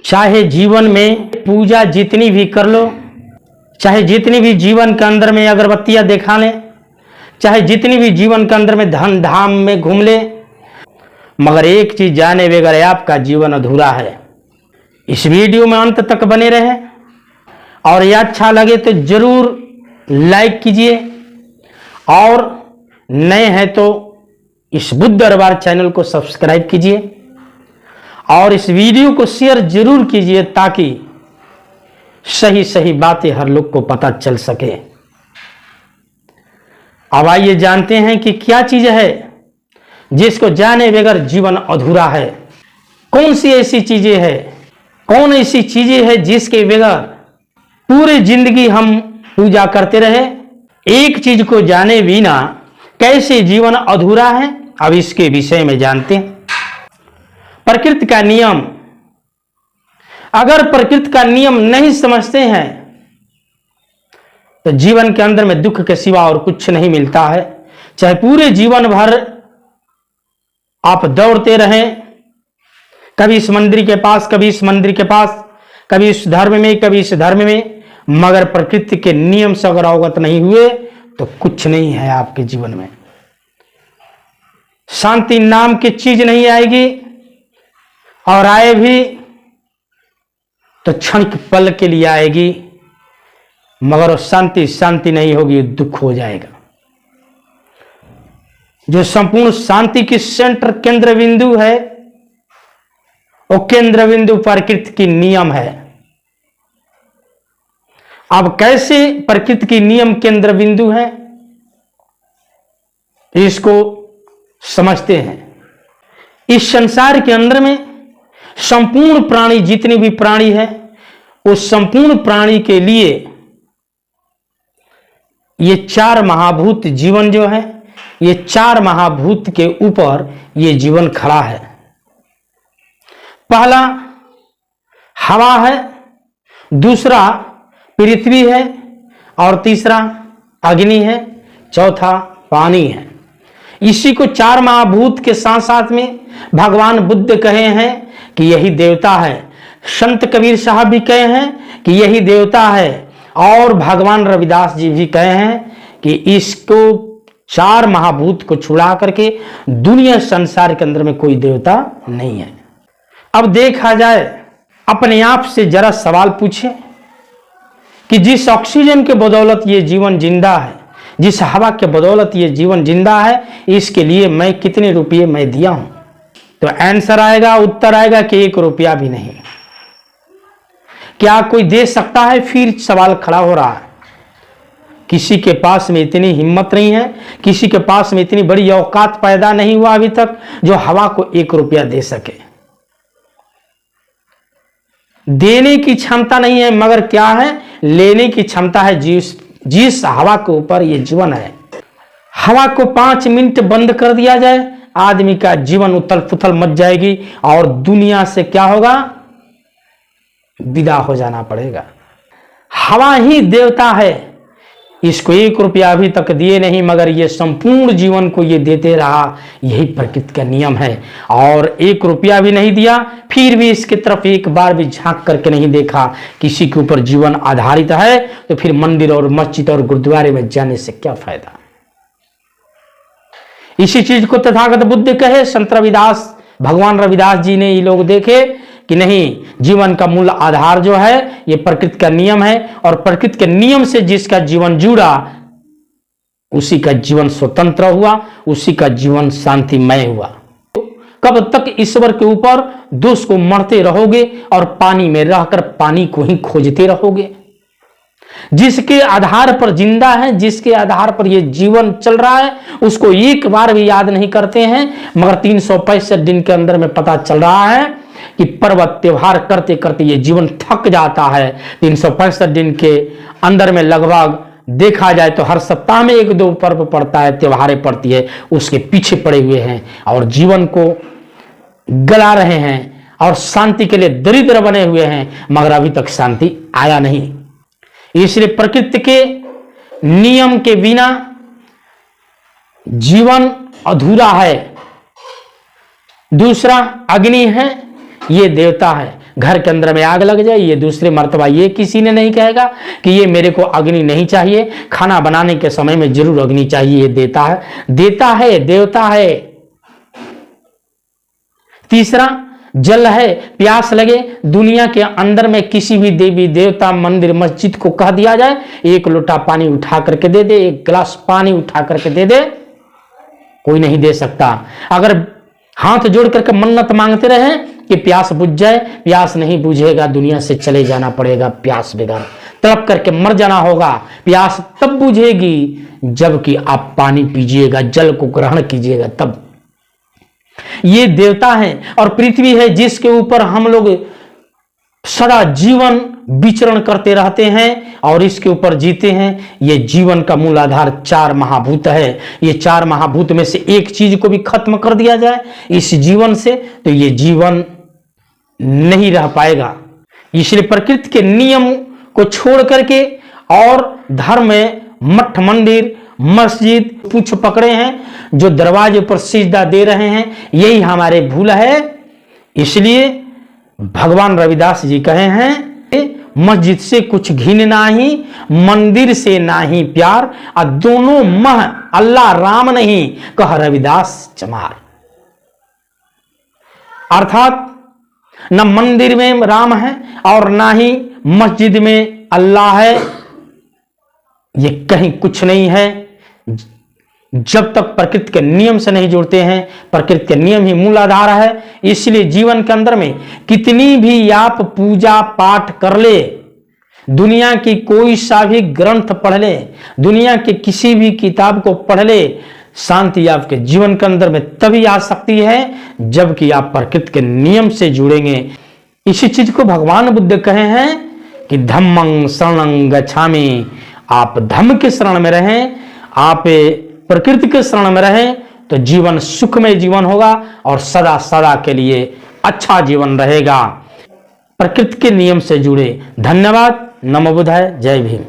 चाहे जीवन में पूजा जितनी भी कर लो, चाहे जितनी भी जीवन के अंदर में अगरबत्तियां देखा लें, चाहे जितनी भी जीवन के अंदर में धन धाम में घूम ले, मगर एक चीज जाने बगैर आपका जीवन अधूरा है। इस वीडियो में अंत तक बने रहे और यह अच्छा लगे तो जरूर लाइक कीजिए और नए हैं तो इस बुद्ध दरबार चैनल को सब्सक्राइब कीजिए और इस वीडियो को शेयर जरूर कीजिए ताकि सही सही बातें हर लोग को पता चल सके। अब आइए जानते हैं कि क्या चीज है जिसको जाने बगैर जीवन अधूरा है। कौन सी ऐसी चीजें हैं, कौन ऐसी चीजें हैं जिसके बगैर पूरी जिंदगी हम पूजा करते रहे। एक चीज को जाने बिना कैसे जीवन अधूरा है, अब इसके विषय में जानते हैं। प्रकृति का नियम, अगर प्रकृति का नियम नहीं समझते हैं तो जीवन के अंदर में दुख के सिवा और कुछ नहीं मिलता है। चाहे पूरे जीवन भर आप दौड़ते रहें, कभी इस मंदिर के पास, कभी इस मंदिर के पास, कभी इस धर्म में, कभी इस धर्म में, मगर प्रकृति के नियम से अगर अवगत नहीं हुए तो कुछ नहीं है आपके जीवन में। शांति नाम की चीज नहीं आएगी और आए भी तो क्षण पल के लिए आएगी, मगर वो शांति शांति नहीं होगी, दुख हो जाएगा। जो संपूर्ण शांति की सेंटर केंद्र बिंदु है वो केंद्र बिंदु प्रकृति की नियम है। अब कैसे प्रकृति की नियम केंद्र बिंदु है इसको समझते हैं। इस संसार के अंदर में संपूर्ण प्राणी, जितने भी प्राणी है, उस संपूर्ण प्राणी के लिए ये चार महाभूत जीवन जो है, ये चार महाभूत के ऊपर ये जीवन खड़ा है। पहला हवा है, दूसरा पृथ्वी है और तीसरा अग्नि है, चौथा पानी है। इसी को चार महाभूत के साथ साथ में भगवान बुद्ध कहे हैं कि यही देवता है। संत कबीर साहब भी कहे हैं कि यही देवता है और भगवान रविदास जी भी कहे हैं कि इसको चार महाभूत को छुड़ा करके दुनिया संसार के अंदर में कोई देवता नहीं है। अब देखा जाए, अपने आप से जरा सवाल पूछे कि जिस ऑक्सीजन के बदौलत ये जीवन जिंदा है, जिस हवा के बदौलत ये जीवन जिंदा है, इसके लिए मैं कितने रुपये मैं दिया हूं? तो आंसर आएगा, उत्तर आएगा कि 1 रुपया भी नहीं। क्या कोई दे सकता है? फिर सवाल खड़ा हो रहा है। किसी के पास में इतनी हिम्मत नहीं है, किसी के पास में इतनी बड़ी औकात पैदा नहीं हुआ अभी तक जो हवा को 1 रुपया दे सके। देने की क्षमता नहीं है, मगर क्या है, लेने की क्षमता है। जिस हवा के ऊपर ये जीवन है, हवा को 5 मिनट बंद कर दिया जाए, आदमी का जीवन उथल पुथल मच जाएगी और दुनिया से क्या होगा, विदा हो जाना पड़ेगा। हवा ही देवता है। इसको 1 रुपया अभी तक दिए नहीं, मगर ये संपूर्ण जीवन को ये देते रहा। यही प्रकृति का नियम है। और 1 रुपया भी नहीं दिया, फिर भी इसकी तरफ एक बार भी झांक करके नहीं देखा। किसी के ऊपर जीवन आधारित है तो फिर मंदिर और मस्जिद और गुरुद्वारे में जाने से क्या फायदा। इसी चीज को तथागत बुद्ध कहे, संत रविदास, भगवान रविदास जी ने ये लोग देखे कि नहीं, जीवन का मूल आधार जो है ये प्रकृति का नियम है और प्रकृति के नियम से जिसका जीवन जुड़ा उसी का जीवन स्वतंत्र हुआ, उसी का जीवन शांतिमय हुआ। कब तक ईश्वर के ऊपर दोष को मरते रहोगे और पानी में रहकर पानी को ही खोजते रहोगे? जिसके आधार पर जिंदा है, जिसके आधार पर ये जीवन चल रहा है, उसको एक बार भी याद नहीं करते हैं, मगर 365 दिन के अंदर में पता चल रहा है कि पर्व त्योहार करते करते ये जीवन थक जाता है। 365 दिन के अंदर में लगभग देखा जाए तो हर सप्ताह में 1-2 पर्व पड़ता है, त्योहारें पड़ती है, उसके पीछे पड़े हुए हैं और जीवन को गला रहे हैं और शांति के लिए दरिद्र बने हुए हैं, मगर अभी तक शांति आया नहीं। इसलिए प्रकृति के नियम के बिना जीवन अधूरा है। दूसरा अग्नि है, ये देवता है। घर के अंदर में आग लग जाए, ये दूसरे मर्तबा ये किसी ने नहीं कहेगा कि ये मेरे को अग्नि नहीं चाहिए, खाना बनाने के समय में जरूर अग्नि चाहिए। ये देता है, देता है, देवता है। तीसरा, जल है, प्यास लगे, दुनिया के अंदर में किसी भी देवी देवता मंदिर मस्जिद को कह दिया जाए एक लोटा पानी उठा करके दे दे, एक गिलास पानी उठा करके दे दे, कोई नहीं दे सकता। अगर हाथ जोड़ करके मन्नत मांगते रहे कि प्यास बुझ जाए, प्यास नहीं बुझेगा, दुनिया से चले जाना पड़ेगा। प्यास बगैर तड़प करके मर जाना होगा। प्यास तब बुझेगी जबकि आप पानी पीजिएगा, जल को ग्रहण कीजिएगा तब। ये देवता है और पृथ्वी है जिसके ऊपर हम लोग सदा जीवन विचरण करते रहते हैं और इसके ऊपर जीते हैं। ये जीवन का मूल आधार 4 महाभूत है। ये 4 महाभूत में से एक चीज को भी खत्म कर दिया जाए इस जीवन से तो ये जीवन नहीं रह पाएगा। इसलिए प्रकृति के नियम को छोड़ करके और धर्म में मठ मंदिर मस्जिद पूछ पकड़े हैं, जो दरवाजे पर सिजदा दे रहे हैं, यही हमारे भूल है। इसलिए भगवान रविदास जी कहे हैं मस्जिद से कुछ घिन नाही, मंदिर से नाही प्यार, और दोनों मह अल्लाह राम नहीं, कह रविदास चमार। अर्थात न मंदिर में राम है और ना ही मस्जिद में अल्लाह है, ये कहीं कुछ नहीं है। जब तक प्रकृति के नियम से नहीं जुड़ते हैं, प्रकृति के नियम ही मूल आधार है। इसलिए जीवन के अंदर में कितनी भी आप पूजा पाठ कर ले, दुनिया की कोई सा भी ग्रंथ पढ़ ले, दुनिया के किसी भी किताब को पढ़ ले, शांति आपके जीवन के अंदर में तभी आ सकती है जबकि आप प्रकृति के नियम से जुड़ेंगे। इसी चीज को भगवान बुद्ध कहे हैं कि धम्मं शरणं गच्छामि। आप धम्म के शरण में रहें, आप प्रकृति के शरण में रहें तो जीवन सुखमय जीवन होगा और सदा सदा के लिए अच्छा जीवन रहेगा। प्रकृति के नियम से जुड़े। धन्यवाद। नमो बुद्धाय। जय भीम।